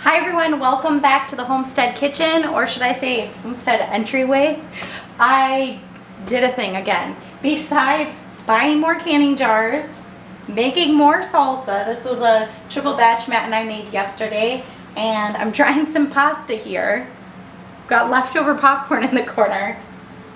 Hi everyone, welcome back to the Homestead Kitchen, or should I say Homestead Entryway. I did a thing again. Besides buying more canning jars, making more salsa, this was a triple batch Matt and I made yesterday, and I'm trying some pasta here. Got leftover popcorn in the corner.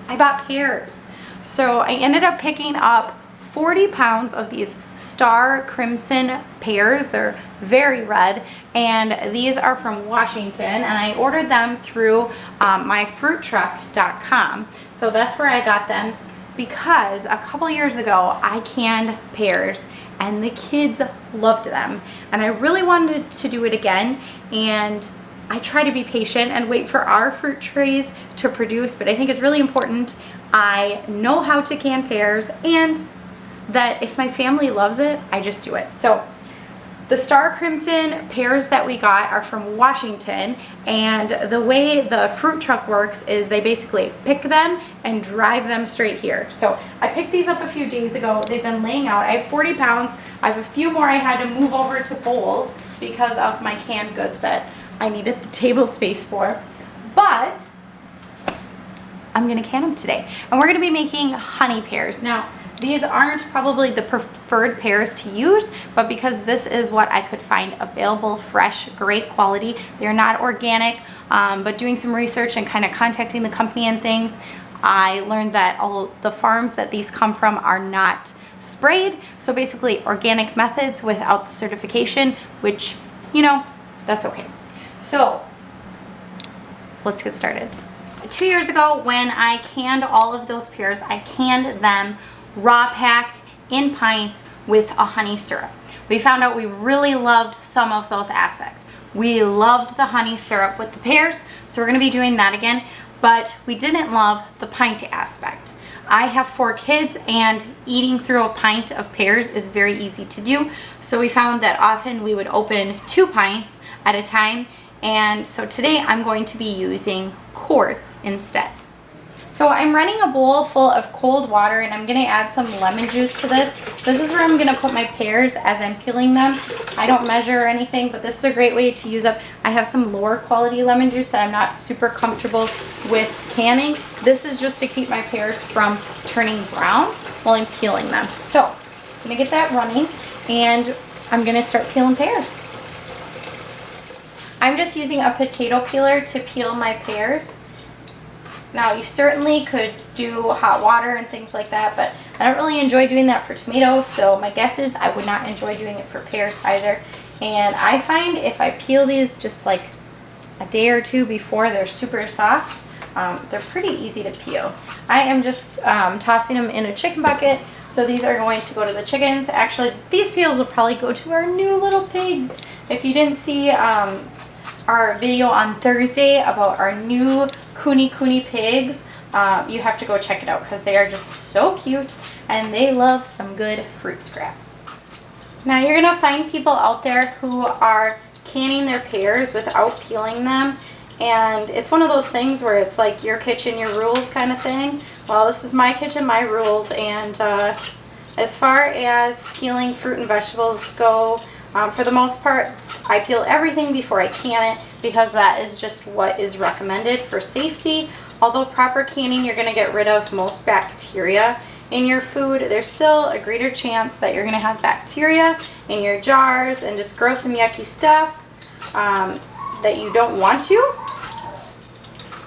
I bought pears. So I ended up picking up 40 pounds of these Star Crimson pears. They're very red, and these are from Washington, and I ordered them through myfruittruck.com. So that's where I got them, because a couple years ago I canned pears and the kids loved them, and I really wanted to do it again. And I try to be patient and wait for our fruit trees to produce, but I think it's really important I know how to can pears, and that if my family loves it, I just do it. So the Star Crimson pears that we got are from Washington, and the way the fruit truck works is they basically pick them and drive them straight here. So I picked these up a few days ago. They've been laying out. I have 40 pounds. I have a few more I had to move over to bowls because of my canned goods that I needed the table space for. But I'm gonna can them today. And we're gonna be making honey pears. Now, these aren't probably the preferred pears to use, but because this is what I could find available, fresh, great quality. They're not organic, but doing some research and kind of contacting the company and things, I learned that all the farms that these come from are not sprayed. So basically organic methods without the certification, which, you know, that's okay. So let's get started. 2 years ago when I canned all of those pears, I canned them raw packed in pints with a honey syrup. We found out we really loved some of those aspects. We loved the honey syrup with the pears, so we're going to be doing that again, but we didn't love the pint aspect. I have 4 kids, and eating through a pint of pears is very easy to do, so we found that often we would open 2 pints at a time, and so today I'm going to be using quarts instead. So I'm running a bowl full of cold water, and I'm going to add some lemon juice to this. This is where I'm going to put my pears as I'm peeling them. I don't measure or anything, but this is a great way to use up. I have some lower quality lemon juice that I'm not super comfortable with canning. This is just to keep my pears from turning brown while I'm peeling them. So I'm going to get that running, and I'm going to start peeling pears. I'm just using a potato peeler to peel my pears. Now, you certainly could do hot water and things like that, but I don't really enjoy doing that for tomatoes, so my guess is I would not enjoy doing it for pears either. And I find if I peel these just like a day or two before they're super soft, they're pretty easy to peel. I am just tossing them in a chicken bucket, so these are going to go to the chickens. Actually, these peels will probably go to our new little pigs. If you didn't see our video on Thursday about our new Kuni pigs, you have to go check it out because they are just so cute and they love some good fruit scraps. Now, you're gonna find people out there who are canning their pears without peeling them, and it's one of those things where it's like your kitchen, your rules kind of thing. Well, this is my kitchen, my rules, and as far as peeling fruit and vegetables go, for the most part, I peel everything before I can it because that is just what is recommended for safety. Although proper canning, you're going to get rid of most bacteria in your food, there's still a greater chance that you're going to have bacteria in your jars and just gross and yucky stuff that you don't want to.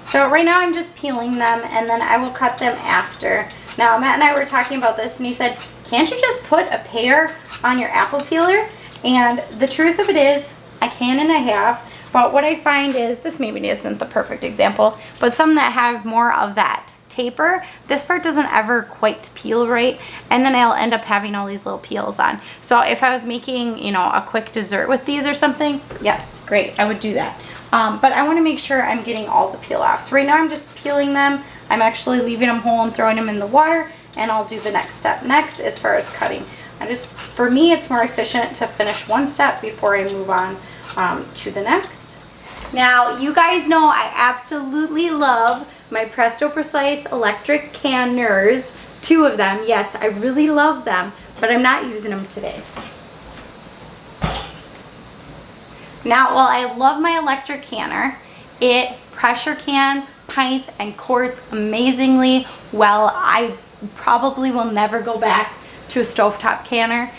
So right now I'm just peeling them, and then I will cut them after. Now, Matt and I were talking about this, and he said, can't you just put a pear on your apple peeler? And the truth of it is, I can and I have, but what I find is, this maybe isn't the perfect example, but some that have more of that taper, this part doesn't ever quite peel right, and then I'll end up having all these little peels on. So if I was making, you know, a quick dessert with these or something, yes, great, I would do that. But I want to make sure I'm getting all the peel off. So right now I'm just peeling them. I'm actually leaving them whole and throwing them in the water, and I'll do the next step next as far as cutting. For me, it's more efficient to finish one step before I move on to the next. Now, you guys know I absolutely love my Presto Precise electric canners. 2 of them, yes, I really love them, but I'm not using them today. Now, while I love my electric canner, it pressure cans pints and quarts amazingly well. I probably will never go back to a stovetop canner.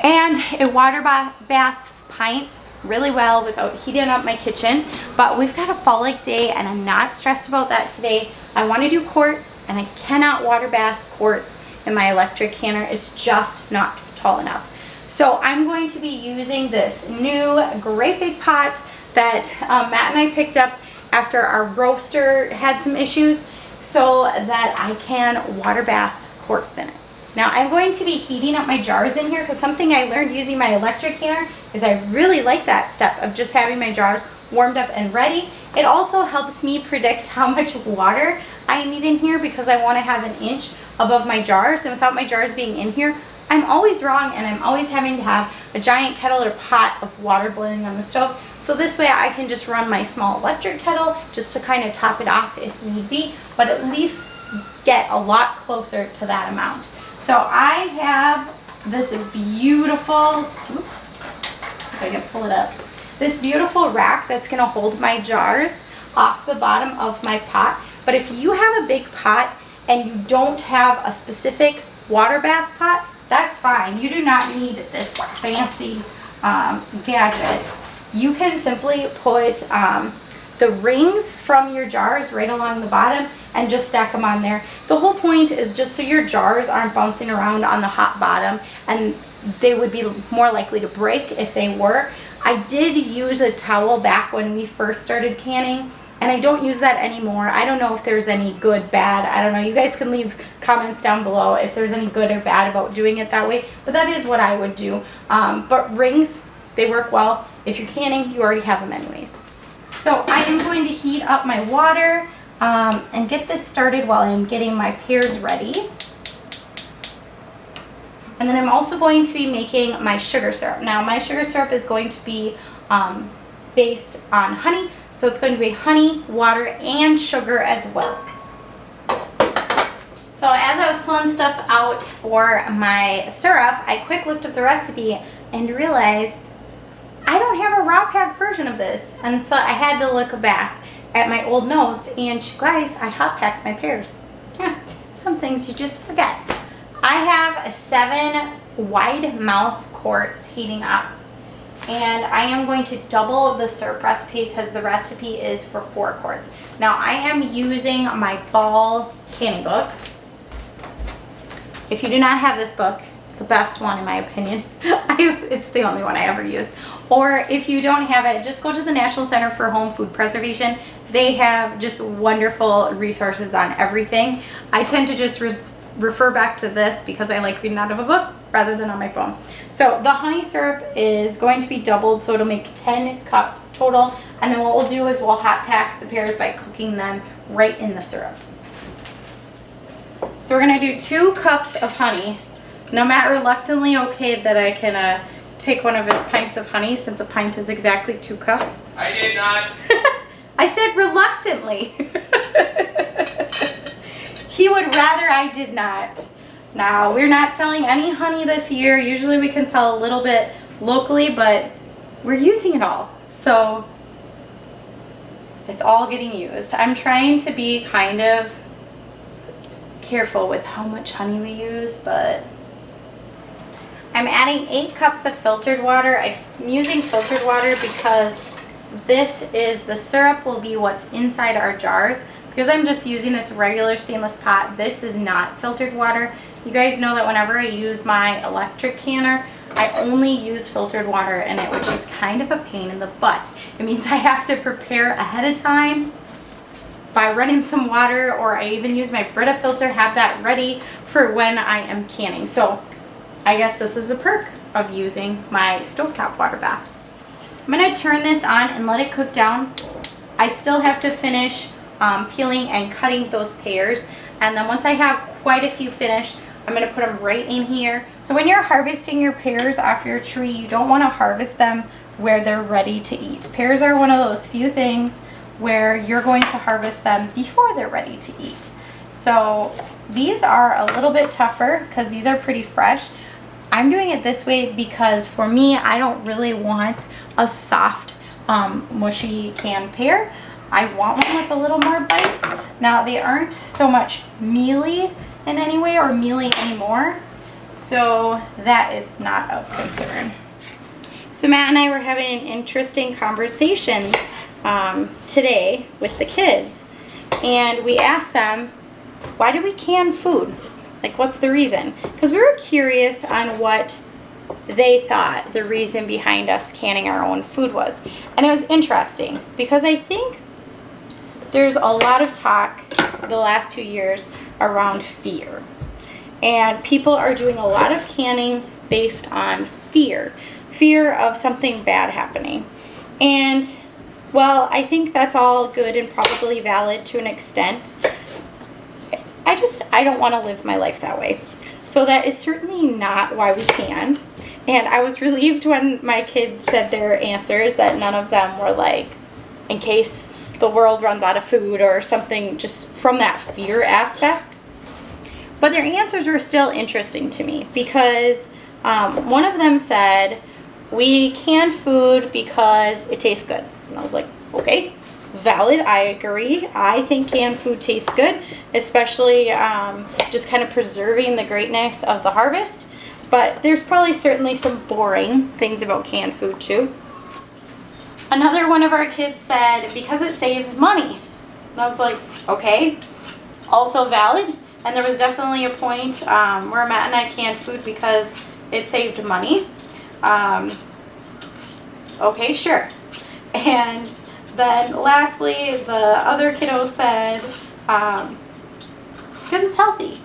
And it water baths pints really well without heating up my kitchen. But we've got a fall-like day and I'm not stressed about that today. I want to do quarts and I cannot water bath quarts in my electric canner. It's just not tall enough. So I'm going to be using this new great big pot that Matt and I picked up after our roaster had some issues, so that I can water bath quarts in it. Now I'm going to be heating up my jars in here because something I learned using my electric canner is I really like that step of just having my jars warmed up and ready. It also helps me predict how much water I need in here because I want to have an inch above my jars, and without my jars being in here, I'm always wrong and I'm always having to have a giant kettle or pot of water boiling on the stove. So this way I can just run my small electric kettle just to kind of top it off if need be, but at least get a lot closer to that amount. So I have this beautiful, oops, see if I can pull it up. This beautiful rack that's gonna hold my jars off the bottom of my pot. But if you have a big pot and you don't have a specific water bath pot, that's fine. You do not need this fancy gadget. You can simply put the rings from your jars right along the bottom and just stack them on there. The whole point is just so your jars aren't bouncing around on the hot bottom, and they would be more likely to break if they were. I did use a towel back when we first started canning, and I don't use that anymore. I don't know if there's any good, bad. I don't know. You guys can leave comments down below if there's any good or bad about doing it that way. But that is what I would do. But rings, they work well. If you're canning, you already have them anyways. So I am going to heat up my water and get this started while I'm getting my pears ready. And then I'm also going to be making my sugar syrup. Now my sugar syrup is going to be based on honey. So it's going to be honey, water, and sugar as well. So as I was pulling stuff out for my syrup, I quick looked up the recipe and realized I don't have a raw pack version of this. And so I had to look back at my old notes, and you guys, I hot packed my pears. Some things you just forget. I have 7 wide mouth quarts heating up. And I am going to double the syrup recipe because the recipe is for 4 quarts. Now I am using my Ball canning book. If you do not have this book, it's the best one in my opinion. It's the only one I ever use. Or if you don't have it, just go to the National Center for Home Food Preservation. They have just wonderful resources on everything. I tend to just refer back to this because I like reading out of a book rather than on my phone. So the honey syrup is going to be doubled, so it'll make 10 cups total. And then what we'll do is we'll hot pack the pears by cooking them right in the syrup. So we're gonna do 2 cups of honey. Now Matt reluctantly okayed that I can take one of his pints of honey since a pint is exactly 2 cups. I did not. I said reluctantly. He would rather I did not. Now, we're not selling any honey this year. Usually we can sell a little bit locally, but we're using it all. So it's all getting used. I'm trying to be kind of careful with how much honey we use, but I'm adding 8 cups of filtered water. I'm using filtered water because this is the syrup will be what's inside our jars. Because I'm just using this regular stainless pot, this is not filtered water. You guys know that whenever I use my electric canner, I only use filtered water in it, which is kind of a pain in the butt. It means I have to prepare ahead of time by running some water, or I even use my Brita filter, have that ready for when I am canning. So I guess this is a perk of using my stovetop water bath. I'm gonna turn this on and let it cook down. I still have to finish peeling and cutting those pears, and then once I have quite a few finished, I'm going to put them right in here. So when you're harvesting your pears off your tree, you don't want to harvest them where they're ready to eat. Pears are one of those few things where you're going to harvest them before they're ready to eat. So these are a little bit tougher because these are pretty fresh. I'm doing it this way because for me, I don't really want a soft, mushy canned pear. I want one with a little more bite. Now, they aren't so much mealy in any way or mealy anymore, so that is not of concern. So Matt and I were having an interesting conversation today with the kids, and we asked them, why do we can food? Like, what's the reason? Because we were curious on what they thought the reason behind us canning our own food was. And it was interesting because I think there's a lot of talk the last 2 years around fear. And people are doing a lot of canning based on fear. Fear of something bad happening. And, well, I think that's all good and probably valid to an extent. I don't want to live my life that way. So that is certainly not why we can. And I was relieved when my kids said their answers that none of them were like, in case the world runs out of food or something, just from that fear aspect. But their answers were still interesting to me because one of them said, we can food because it tastes good. And I was like, okay, valid, I agree. I think canned food tastes good, especially just kind of preserving the greatness of the harvest. But there's probably certainly some boring things about canned food too. Another one of our kids said, because it saves money. And I was like, okay, also valid. And there was definitely a point where Matt and I canned food because it saved money. Okay, sure. And then lastly, the other kiddo said, because it's healthy.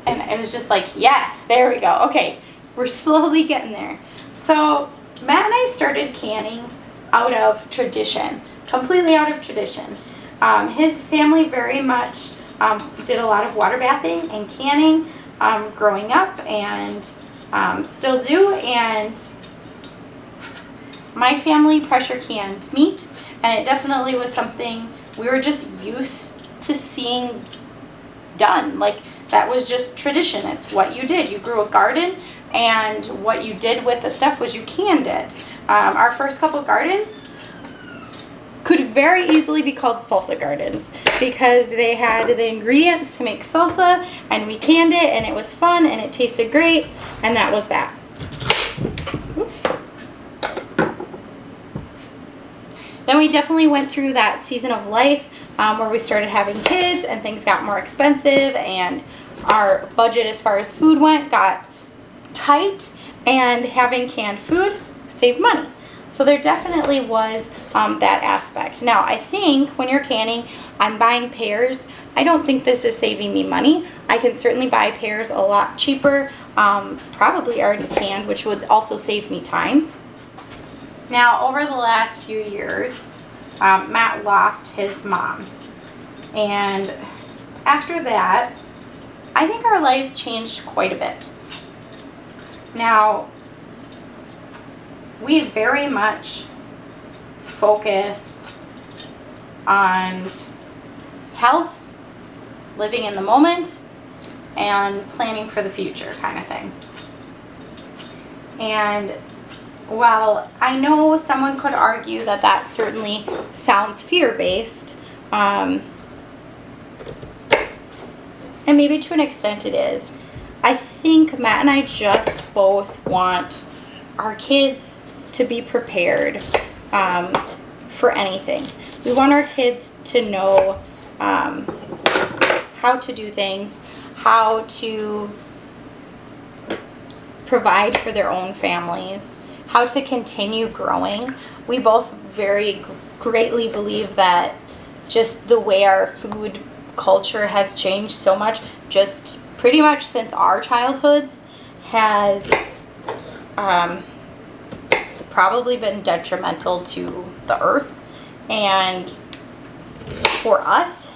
And it was just like, yes, there we go. Okay, we're slowly getting there. So Matt and I started canning out of tradition, completely out of tradition. His family very much did a lot of water bathing and canning growing up, and still do. And my family pressure canned meat, and it definitely was something we were just used to seeing done. Like, that was just tradition. It's what you did. You grew a garden, and what you did with the stuff was you canned it. Our first couple gardens could very easily be called salsa gardens because they had the ingredients to make salsa, and we canned it, and it was fun, and it tasted great, and that was that. Oops. Then we definitely went through that season of life where we started having kids and things got more expensive, and our budget as far as food went got tight, and having canned food saved money. So there definitely was that aspect. Now, I think when you're canning, I'm buying pears. I don't think this is saving me money. I can certainly buy pears a lot cheaper, probably already canned, which would also save me time. Now, over the last few years, Matt lost his mom. And after that, I think our lives changed quite a bit. Now, we very much focus on health, living in the moment, and planning for the future kind of thing. And while I know someone could argue that that certainly sounds fear-based, and maybe to an extent it is, I think Matt and I just both want our kids to be prepared for anything. We want our kids to know how to do things, how to provide for their own families, how to continue growing. We both very greatly believe that just the way our food culture has changed so much, just pretty much since our childhoods, has probably been detrimental to the earth. And for us,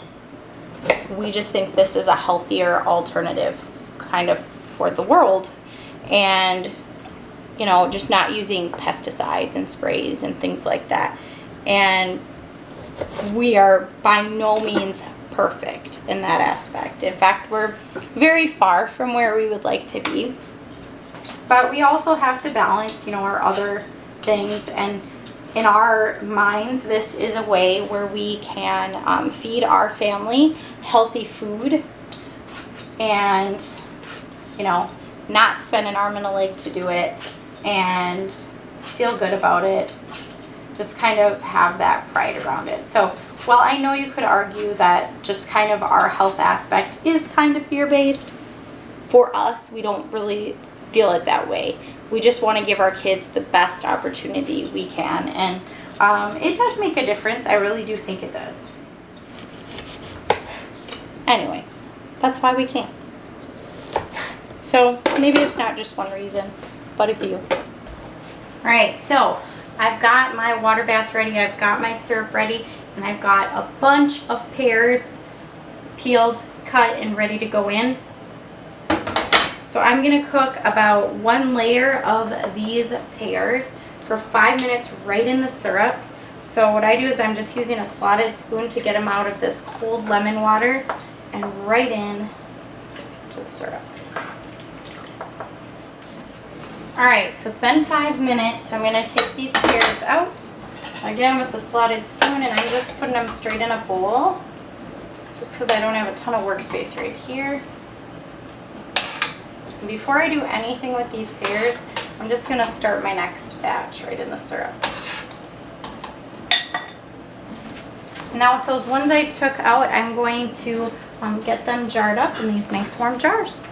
we just think this is a healthier alternative kind of for the world. And, you know, just not using pesticides and sprays and things like that. And we are by no means perfect in that aspect. In fact, we're very far from where we would like to be. But we also have to balance, you know, our other things. And in our minds, this is a way where we can feed our family healthy food and, you know, not spend an arm and a leg to do it and feel good about it. Just kind of have that pride around it. So while I know you could argue that just kind of our health aspect is kind of fear-based, for us, we don't really feel it that way. We just want to give our kids the best opportunity we can. And it does make a difference. I really do think it does. Anyways, that's why we can. So maybe it's not just one reason, but a few. All right, so I've got my water bath ready. I've got my syrup ready. And I've got a bunch of pears peeled, cut, and ready to go in. So I'm going to cook about 1 layer of these pears for 5 minutes right in the syrup. So what I do is I'm just using a slotted spoon to get them out of this cold lemon water and right in to the syrup. Alright, so it's been 5 minutes. So I'm going to take these pears out. Again with the slotted spoon, and I'm just putting them straight in a bowl just because I don't have a ton of workspace right here. And before I do anything with these pears, I'm just going to start my next batch right in the syrup. Now with those ones I took out, I'm going to get them jarred up in these nice warm jars.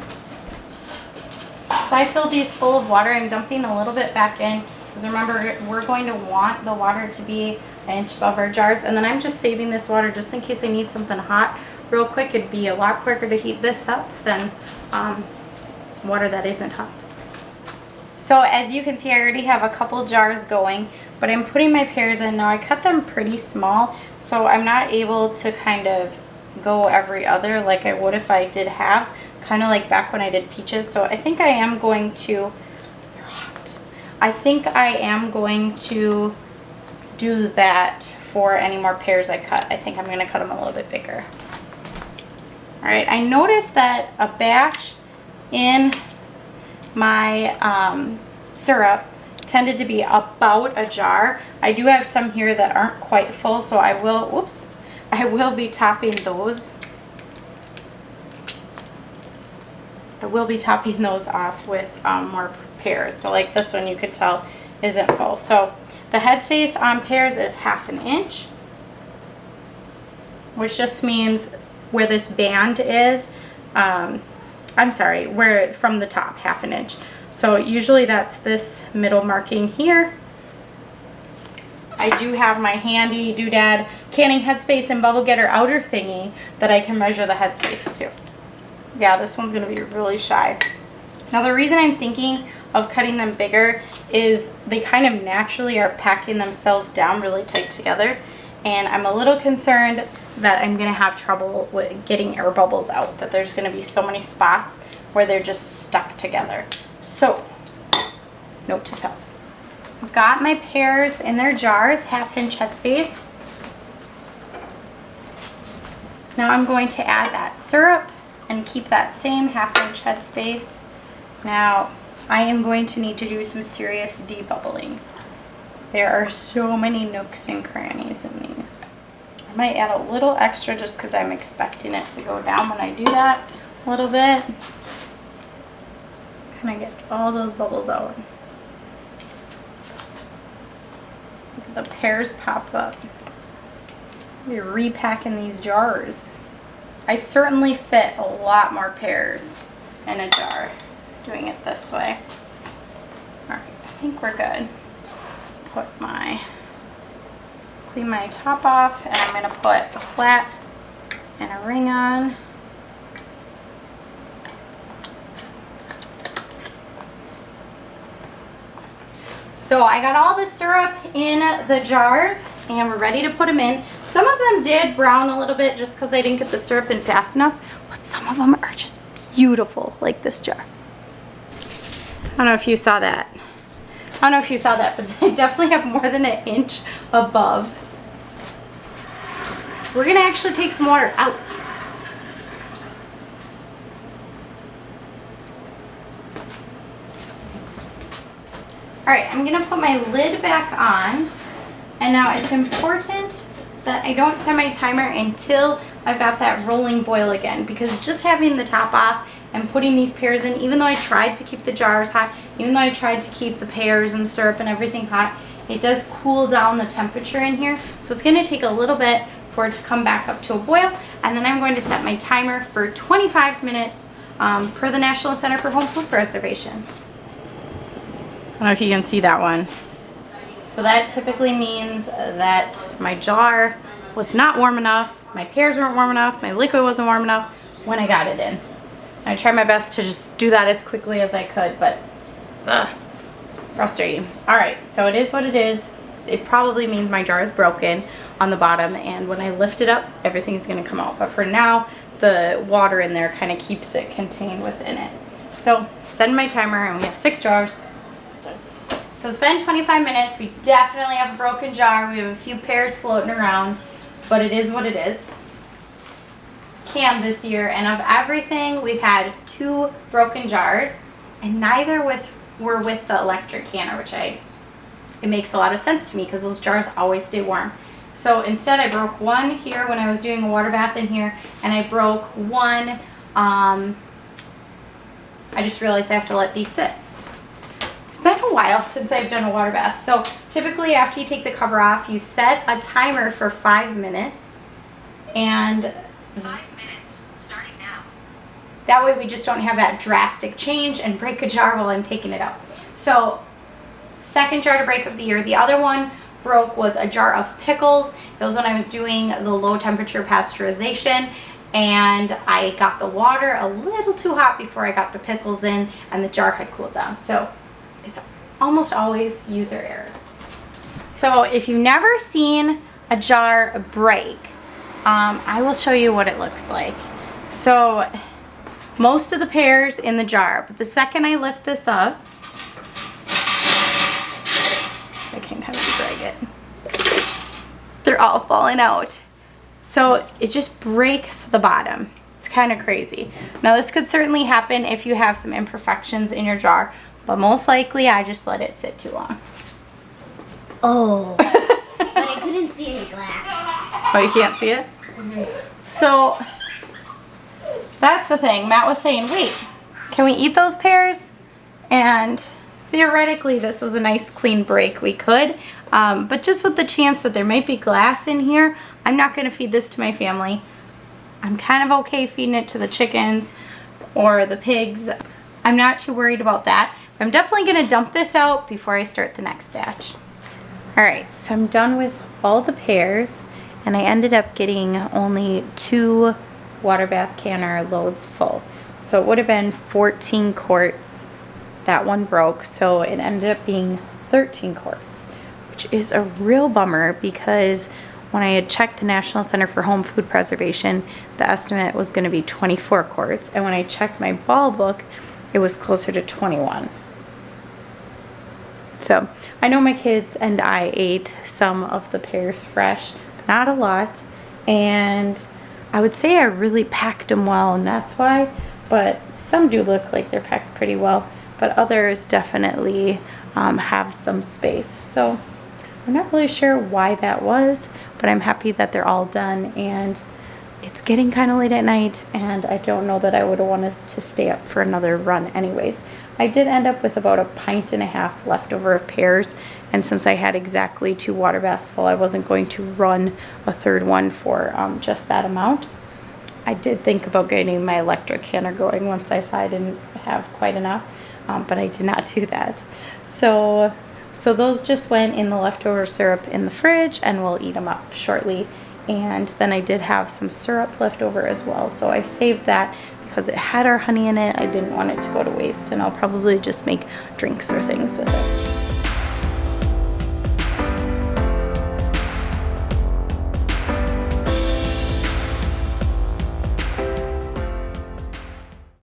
So I filled these full of water. I'm dumping a little bit back in. Because remember, we're going to want the water to be an inch above our jars. And then I'm just saving this water just in case I need something hot real quick. It'd be a lot quicker to heat this up than water that isn't hot. So as you can see, I already have a couple jars going, but I'm putting my pears in. Now I cut them pretty small, so I'm not able to kind of go every other like I would if I did halves, kind of like back when I did peaches. So I think I am going to, I think I am going to do that for any more pears I cut. I think I'm going to cut them a little bit bigger. All right, I noticed that a batch in my syrup tended to be about a jar. I do have some here that aren't quite full, so I will be topping those. I will be topping those off with more pears. So like this one, you could tell isn't full. So the headspace on pears is 1/2 inch, which just means where this band is, I'm sorry, where from the top, 1/2 inch. So usually that's this middle marking here. I do have my handy doodad canning headspace and bubble getter outer thingy that I can measure the headspace to. Yeah, this one's gonna be really shy. Now the reason I'm thinking of cutting them bigger is they kind of naturally are packing themselves down really tight together, and I'm a little concerned that I'm gonna have trouble with getting air bubbles out, that there's gonna be so many spots where they're just stuck together. So, note to self. I've got my pears in their jars, 1/2 inch headspace. Now I'm going to add that syrup and keep that same 1/2 inch headspace. Now, I am going to need to do some serious debubbling. There are so many nooks and crannies in these. I might add a little extra just because I'm expecting it to go down when I do that a little bit. Just kind of get all those bubbles out. Look at the pears pop up. We're repacking these jars. I certainly fit a lot more pears in a jar doing it this way. All right, I think we're good. Clean my top off, and I'm gonna put a flat and a ring on. So I got all the syrup in the jars and we're ready to put them in. Some of them did brown a little bit just because I didn't get the syrup in fast enough, but some of them are just beautiful, like this jar. I don't know if you saw that. But they definitely have more than 1 inch above. So we're gonna actually take some water out. All right, I'm gonna put my lid back on. And now it's important that I don't set my timer until I've got that rolling boil again, because just having the top off and putting these pears in, even though I tried to keep the jars hot, even though I tried to keep the pears and syrup and everything hot, it does cool down the temperature in here. So it's gonna take a little bit for it to come back up to a boil. And then I'm going to set my timer for 25 minutes per the National Center for Home Food Preservation. I don't know if you can see that one. So that typically means that my jar was not warm enough, my pears weren't warm enough, my liquid wasn't warm enough when I got it in. I tried my best to just do that as quickly as I could, but frustrating. All right, so it is what it is. It probably means my jar is broken on the bottom, and when I lift it up, everything's gonna come out. But for now, the water in there kind of keeps it contained within it. So setting my timer, and we have 6 jars. So it's been 25 minutes. We definitely have a broken jar. We have a few pears floating around, but it is what it is. Canned this year, and of everything, we've had 2 broken jars, and neither were with the electric canner, which it makes a lot of sense to me because those jars always stay warm. So instead, I broke one here when I was doing a water bath in here, and I broke one. I just realized I have to let these sit. It's been a while since I've done a water bath. So typically after you take the cover off, you set a timer for 5 minutes, and 5 minutes starting now. That way we just don't have that drastic change and break a jar while I'm taking it out. So second jar to break of the year. The other one broke was a jar of pickles. It was when I was doing the low temperature pasteurization, and I got the water a little too hot before I got the pickles in, and the jar had cooled down. So it's almost always user error. So if you've never seen a jar break, I will show you what it looks like. So most of the pears in the jar, but the second I lift this up, I can kind of drag it, they're all falling out. So it just breaks the bottom. It's kind of crazy. Now this could certainly happen if you have some imperfections in your jar, but most likely I just let it sit too long. Oh. But I couldn't see any glass. Oh, you can't see it? So that's the thing. Matt was saying, wait, can we eat those pears? And theoretically this was a nice clean break. We could, but just with the chance that there might be glass in here, I'm not going to feed this to my family. I'm kind of okay feeding it to the chickens or the pigs. I'm not too worried about that. I'm definitely going to dump this out before I start the next batch. Alright, so I'm done with all the pears, and I ended up getting only 2 water bath canner loads full. So it would have been 14 quarts. That one broke, so it ended up being 13 quarts, which is a real bummer because when I had checked the National Center for Home Food Preservation, the estimate was going to be 24 quarts, and when I checked my ball book, it was closer to 21. So I know my kids and I ate some of the pears fresh, not a lot, and I would say I really packed them well, and that's why, but some do look like they're packed pretty well, but others definitely have some space. So I'm not really sure why that was, but I'm happy that they're all done, and it's getting kind of late at night, and I don't know that I would have wanted to stay up for another run anyways. I did end up with about 1.5 pints left over of pears, and since I had exactly 2 water baths full, I wasn't going to run a third one for just that amount. I did think about getting my electric canner going once I saw I didn't have quite enough, but I did not do that. So those just went in the leftover syrup in the fridge, and we'll eat them up shortly. And then I did have some syrup left over as well, so I saved that because it had our honey in it. I didn't want it to go to waste, and I'll probably just make drinks or things with it.